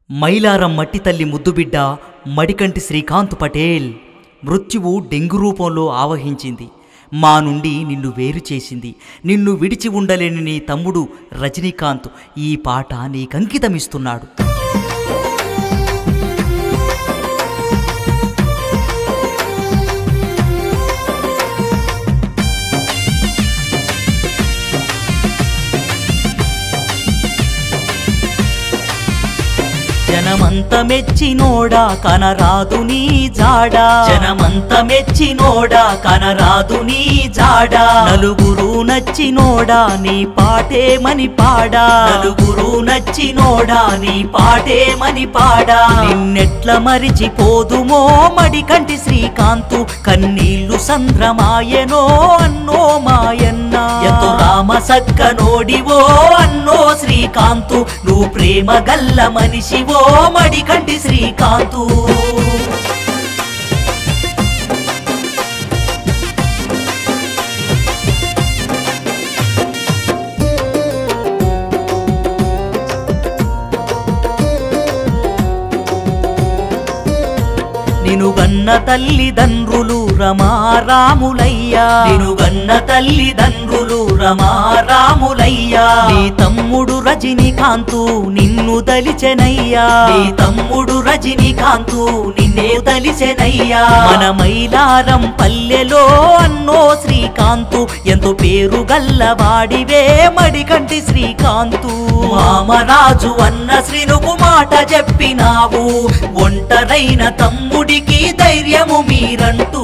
మైలారం మట్టి తల్లి ముద్దుబిడ్డ మడికంటి శ్రీకాంత్ పటేల్ మృత్యువు డెంగు రూపంలో ఆవహించింది. మా నుండి నిన్ను వేరు చేసింది. నిన్ను విడిచి ఉండలేని నీ తమ్ముడు రజనీకాంత్ ఈ పాట నీకంకితమిస్తున్నాడు. జనమంత మెచ్చినోడా కనరాదు నీ జాడా, జనమంత మెచ్చినోడా కనరాదు నీ జాడా, నలుగురు నచ్చినోడా నీ పాటేమని పాడా, నలుగురు నచ్చినోడా నీ పాటేమని పాడా. నిన్నెట్ల మరిచిపోదుమో మడికంటి శ్రీకాంతు, కన్నీళ్లు సంద్రమాయనో అన్నో మాయన్న, ఎంతో రామ సక్క నోడివో అన్నో శ్రీకాంతు, నువ్వు ప్రేమ గల్ల మనిషివో మడికంటి శ్రీకాంతు. నిను గన్న తల్లిదండ్రులు రమారాములయ్యా, నిను గన్న తల్లిదండ్రులు రమారాములయ్యా, నీ తమ్ముడు రజనీకాంతు నిన్ను దలిచెనయ్యా, నీ తమ్ముడు రజనీకాంతు నిన్నే దలిచెనయ్యా. మన మైలారం పల్లెలో అన్నో శ్రీకాంతు, ఎంతో పేరు గల్లవాడివే మడికంటి శ్రీకాంతు. మామరాజు అన్న శ్రీనుకు మాట చెప్పినావు, ఒంటరైన తమ్ముడికి ధైర్యము మీరంటూ.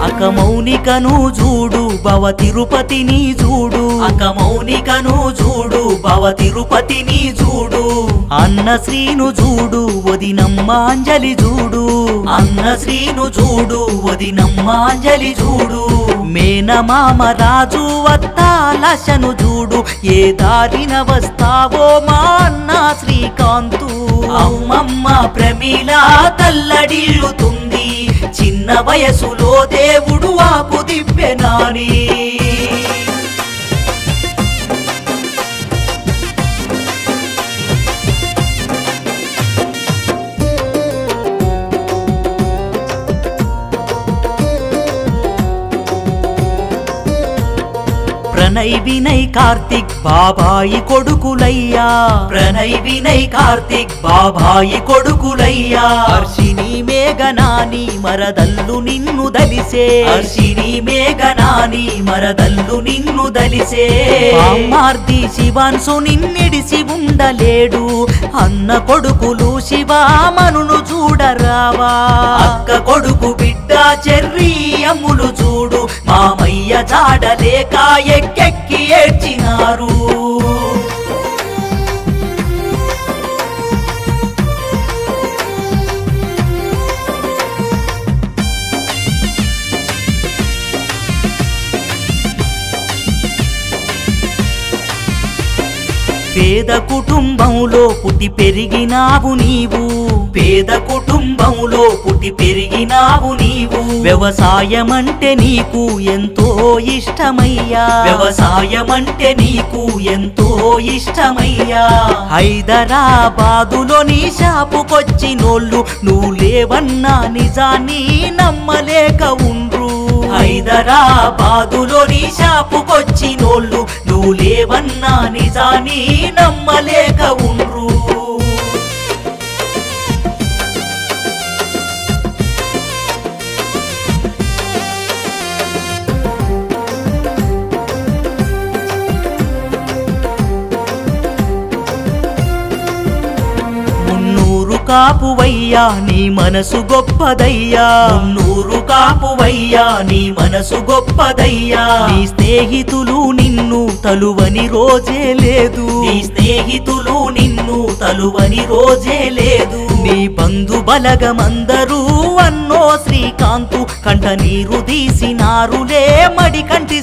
అక మౌనికను చూడు భవ తిరుపతిని చూడు, అక మౌనికను చూడు భవ తిరుపతిని చూడు, అన్న శ్రీను చూడు వదినమ్మాంజలి చూడు, అన్న శ్రీను చూడు వదినమ్మాంజలి చూడు. మేనమామ రాజు వత్తాలశను చూడు, ఏ దారిన వస్తావో మా అన్న శ్రీకాంతు. అమ్మమ్మ ప్రమీల తల్లడిల్లుతుంది, చిన్న వయసులో దేవుడు ఆపు దివ్యనాని. ప్రణయ్ వినయ్ కార్తిక్ బాబాయి కొడుకులయ్యా, ప్రణయ్ వినయ్ కార్తిక్ బాబాయి కొడుకులయ్యా. హర్షిని మేఘనాని మరదల్లు నిన్ను దలిసే, హర్షిని మేఘనాని మరదల్లు నిన్ను దలిసే. అమ్మార్ది శివాన్సు నిన్నిడిసి ఉండలేడు, అన్న కొడుకులు శివామనును చూడరావా. అక్క కొడుకు బిడ్డ చెర్రీ అమ్ములు చూడు, మామయ్య జాడలేక ఎక్కెక్కి ఏడ్చినారు. పేద కుటుంబంలో పుట్టి పెరిగినావు నీవు, పేద కుటుంబంలో పుట్టి పెరిగినావు నీవు. వ్యవసాయం అంటే నీకు ఎంతో ఇష్టమయ్యా, వ్యవసాయం అంటే నీకు ఎంతో ఇష్టమయ్యా. హైదరాబాదులో నీ షాపుకొచ్చినోళ్ళు నువ్వు లేవన్నా నిజాన్ని నమ్మలేక ఉండ్రు, హైదరాబాదులో నీ షాపుకొచ్చినోళ్ళు నువ్వు లేవన్నా నిజాన్ని నమ్మలేక ఉండ్రు. కాపువయ్యా నీ మనసు గొప్పదయ్యా, మున్నూరు కాపువయ్యా నీ మనసు గొప్పదయ్యా. నీ స్నేహితులు నిన్ను తలువని రోజే లేదు, నీ స్నేహితులు నిన్ను తలువని రోజే లేదు. నీ బంధు బలగమందరూ అన్నో శ్రీకాంతు, కంట నీరు తీసినారులే మడికంటి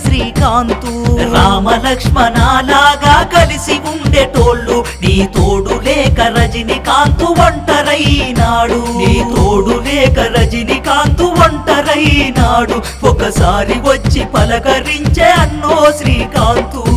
రామ లక్ష్మణాలాగా కలిసి ఉండేటోళ్ళు నీ తోడు లేక రజనీకాంతు ఒంటరైనాడు, నీ తోడు లేక రజనీకాంతు ఒంటరైనాడు. ఒకసారి వచ్చి పలకరించే అన్నో శ్రీకాంతు.